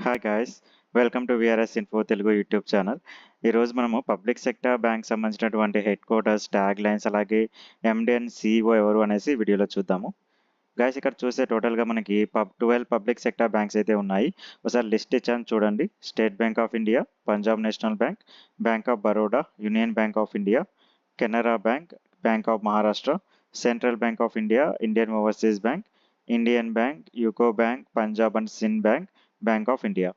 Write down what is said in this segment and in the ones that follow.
Hi guys, welcome to VRS info Telugu YouTube channel. ఈరోజు మనము public sector bank సంబంధించినటువంటి head quarters, tag lines, అలాగే MD and CEO ఎవరు అనేసి వీడియోలో చూద్దాము. గాయ్స్, ఇక్కడ చూస్తే టోటల్గా మనకి 12 పబ్లిక్ సెక్టర్ బ్యాంక్స్ అయితే ఉన్నాయి. ఒకసారి లిస్ట్ ఇచ్చాను చూడండి. State bank of India, Punjab National bank, bank of Baroda, union Bank of India, Canara bank, bank of Maharashtra, central bank of India, Indian Overseas bank, Indian bank, UCO bank, Punjab and Sind bank, bank of India.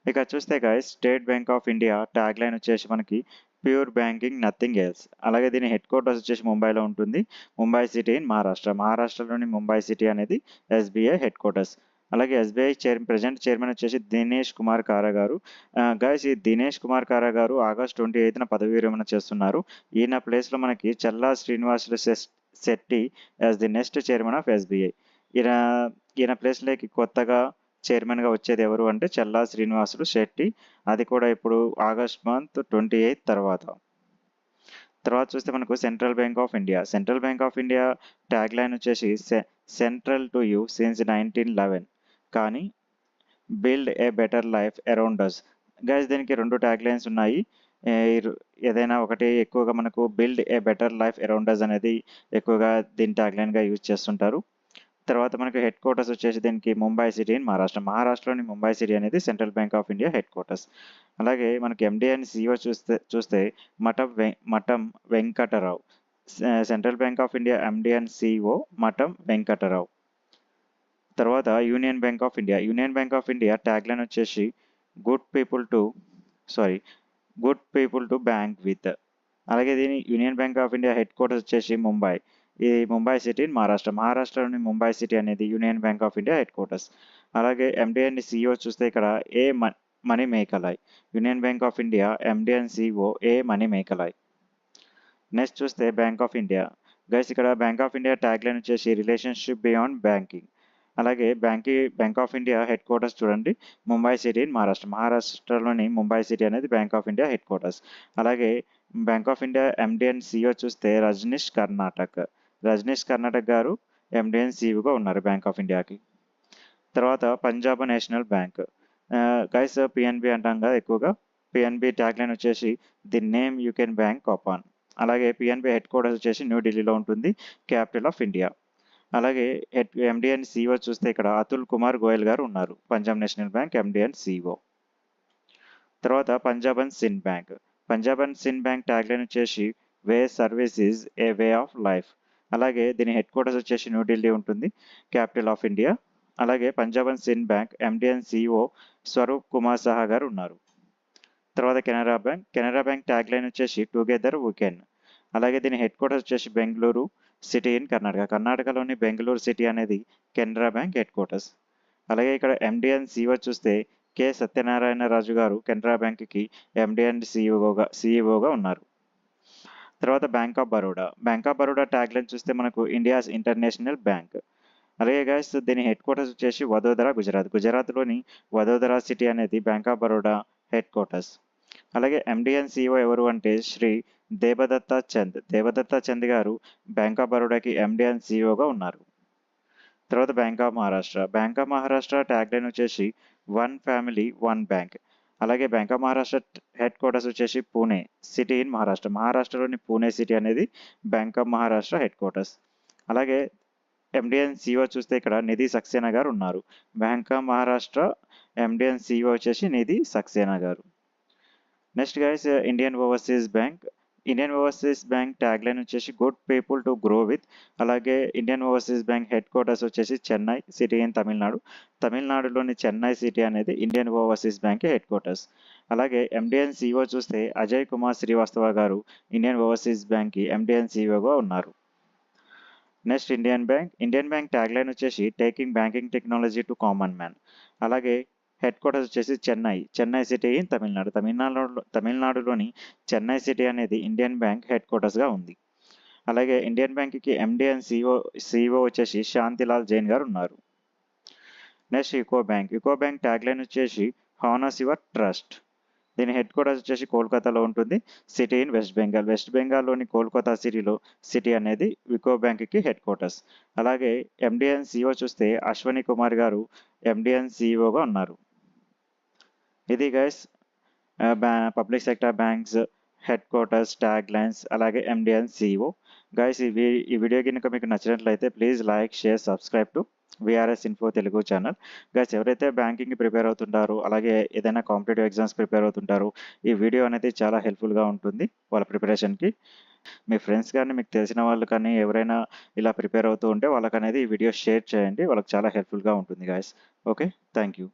ఇక చూస్తే guys, state bank of India tagline వచ్చేసి మనకి pure banking nothing else. అలాగే దీని head quarters వచ్చేసి ముంబైలో ఉంటుంది. Mumbai city in Maharashtra. మహారాష్ట్రలోని ముంబై సిటీ అనేది ఎస్బీఐ హెడ్ క్వార్టర్స్. అలాగే ఎస్బీఐ ప్రజెంట్ చైర్మన్ వచ్చేసి దినేష్ కుమార్ కారా గారు. గాయస్, ఈ దినేష్ కుమార్ కారా గారు ఆగస్ట్ 28న పదవి విరమణ చేస్తున్నారు. ఈయన ప్లేస్లో మనకి Challa Srinivasulu Setty as the next chairman of SBI. ఈయన ఈయన ప్లేస్లోకి కొత్తగా చైర్మన్గా వచ్చేది ఎవరు అంటే చల్లా శ్రీనివాసులు శెట్టి. అది కూడా ఇప్పుడు ఆగస్ట్ మంత్ 28 తర్వాత. చూస్తే మనకు central bank of India. Central bank of India tagline వచ్చేసి సెంట్రల్ టు యూ సిన్స్ 1911, కానీ build a better life around us. Guys, దీనికి రెండు ట్యాగ్ లైన్స్ ఉన్నాయి. ఏదైనా ఒకటి ఎక్కువగా మనకు build a better life around us అనేది ఎక్కువగా దీని ట్యాగ్ లైన్గా యూజ్ చేస్తుంటారు. తర్వాత మనకి హెడ్ క్వార్టర్స్ వచ్చేసి దీనికి ముంబై సిటీ ఇన్ మహారాష్ట్ర. మహారాష్ట్రలోని ముంబై సిటీ అనేది Central bank of India headquarters. అలాగే మనకి ఎండి అండ్ సిఇఓ చూస్తే Matham Venkatarao. Central bank of India MD and CEO Matham Venkatarao. తర్వాత Union Bank of India. Union Bank of India tagline వచ్చేసి good people to sorry good people to bank with. అలాగే దీని Union Bank of India headquarters వచ్చేసి ముంబై. ఇది Mumbai city in Maharashtra. మహారాష్ట్రలోని Mumbai city అనేది union Bank of India headquarters. అలాగే MD and CEO చూస్తే ఇక్కడ A Manimekalai. Union Bank of India MD and CEO A Manimekalai. Next చూస్తే బ్యాంక్ ఆఫ్ ఇండియా. గైస్, ఇక్కడ Bank of India tagline వచ్చేసి relationship beyond banking. అలాగే Bank of India headquarters చూడండి, Mumbai city in Maharashtra. మహారాష్ట్రలోని Mumbai city అనేది Bank of India headquarters. అలాగే Bank of India MD and CEO చూస్తే రజనీష్ కర్ణాటక్ గారు ఎండి and సిఇఓగా ఉన్నారు బ్యాంక్ ఆఫ్ ఇండియాకి. తర్వాత Punjab National bank. Guys, PNB అంటాం కదా ఎక్కువగా. పిఎన్బి ట్యాగ్ లైన్ వచ్చేసి the name you can bank upon. అలాగే పిఎన్బి హెడ్ క్వార్టర్స్ వచ్చేసి న్యూఢిల్లీలో ఉంటుంది, క్యాపిటల్ ఆఫ్ ఇండియా. అలాగే ఎండి అండ్ సిఇఓ చూస్తే ఇక్కడ అతుల్ కుమార్ గోయల్ గారు ఉన్నారు, Punjab National Bank MD and CEO. తర్వాత Punjab and Sind Bank. Punjab and Sind Bank tagline వచ్చేసి where service is a way of life. అలాగే దీని హెడ్ క్వార్టర్స్ వచ్చేసి న్యూఢిల్లీ ఉంటుంది, క్యాపిటల్ ఆఫ్ ఇండియా. అలాగే Punjab and Sind Bank MD and CEO Swarup Kumar Saha గారు ఉన్నారు. తర్వాత కెనరా బ్యాంక్ ట్యాగ్ లైన్ వచ్చేసి టుగెదర్ వీ కెన్. అలాగే దీని హెడ్ క్వార్టర్స్ వచ్చేసి బెంగళూరు సిటీ ఇన్ కర్ణాటకలోని బెంగళూరు సిటీ అనేది కెనరా బ్యాంక్ హెడ్ క్వార్టర్స్. అలాగే ఇక్కడ ఎండి అండ్ సిఇఓ చూస్తే కె సత్యనారాయణ రాజు గారు కెనరా బ్యాంక్కి ఎండి అండ్ సిఇఓగా ఉన్నారు. తర్వాత bank of Baroda tag line చూస్తే మనకు ఇండియాస్ ఇంటర్నేషనల్ బ్యాంక్. అలాగే గైస్, దీని హెడ్ క్వార్టర్స్ వచ్చేసి వదోదర, గుజరాత్లోని వదోదర సిటీ అనేది Bank of Baroda head quarters. అలాగే ఎండి అండ్ సిఇఓ ఎవరు అంటే శ్రీ దేవదత్త చంద్ గారు బ్యాంక్ ఆఫ్ బరోడాకి ఎండి అండ్ సిఇఓగా ఉన్నారు. తర్వాత bank of Maharashtra tag line వచ్చేసి వన్ ఫ్యామిలీ వన్ బ్యాంక్. అలాగే Bank of Maharashtra head quarters వచ్చేసి పూణే సిటీ ఇన్ మహారాష్ట్రలోని పూణే సిటీ అనేది Bank of Maharashtra head quarters. అలాగే ఎండి అండ్ సిఇఓ చూస్తే ఇక్కడ నిధి సక్సేనా గారు ఉన్నారు. Bank of Maharashtra MD and CEO వచ్చేసి నిధి సక్సేనా గారు. Next guys, Indian Overseas Bank tagline వచ్చేసి good people to grow with. అలాగే Indian Overseas Bank headquarters వచ్చేసి చెన్నై సిటీ ఇన్ తమిళనాడులోని చెన్నై సిటీ అనేది Indian Overseas Bank headquarters. అలాగే ఎండి అండ్ సిఇఓ చూస్తే అజయ్ కుమార్ శ్రీవాస్తవ గారు ఇండియన్ ఓవర్సీస్ బ్యాంక్కి ఎండి అండ్ సిఇఓగా ఉన్నారు. Next Indian Bank tagline వచ్చేసి taking banking technology to common man. అలాగే హెడ్ క్వార్టర్స్ వచ్చేసి చెన్నై సిటీ ఇన్ తమిళనాడులోని చెన్నై సిటీ అనేది ఇండియన్ బ్యాంక్ హెడ్ క్వార్టర్స్గా ఉంది. అలాగే ఇండియన్ బ్యాంక్కి ఎండి అండ్ సిఇఓ వచ్చేసి శాంతిలాల్ జైన్ గారు ఉన్నారు. Next UCO bank tagline వచ్చేసి హానర్స్ యువర్ ట్రస్ట్. దీని హెడ్ క్వార్టర్స్ వచ్చేసి కోల్కతాలో ఉంటుంది, సిటీ ఇన్ వెస్ట్ బెంగాల్లోని కోల్కతా సిటీ అనేది యూకో బ్యాంక్కి హెడ్ క్వార్టర్స్. అలాగే ఎండి అండ్ సిఇఓ చూస్తే అశ్వని కుమార్ గారు ఎండి అండ్ సిఇఓగా ఉన్నారు. ఇది guys public sector banks head quarters, tag lines, అలాగే ఎండి అండ్ సిఇఓ. గైస్ ఈ వీడియో కనుక మీకు నచ్చినట్లయితే please like, share, subscribe to VRS info Telugu channel. Guys ఎవరైతే బ్యాంకింగ్కి ప్రిపేర్ అవుతుంటారో, అలాగే ఏదైనా కాంపిటేటివ్ ఎగ్జామ్స్ ప్రిపేర్ అవుతుంటారో, ఈ వీడియో అనేది చాలా హెల్ప్ఫుల్గా ఉంటుంది వాళ్ళ ప్రిపరేషన్కి. మీ ఫ్రెండ్స్ కానీ, మీకు తెలిసిన వాళ్ళు కానీ ఎవరైనా ఇలా ప్రిపేర్ అవుతూ ఉంటే వాళ్ళకనేది ఈ వీడియో షేర్ చేయండి. వాళ్ళకి చాలా హెల్ప్ఫుల్గా ఉంటుంది గైస్. Okay, thank you.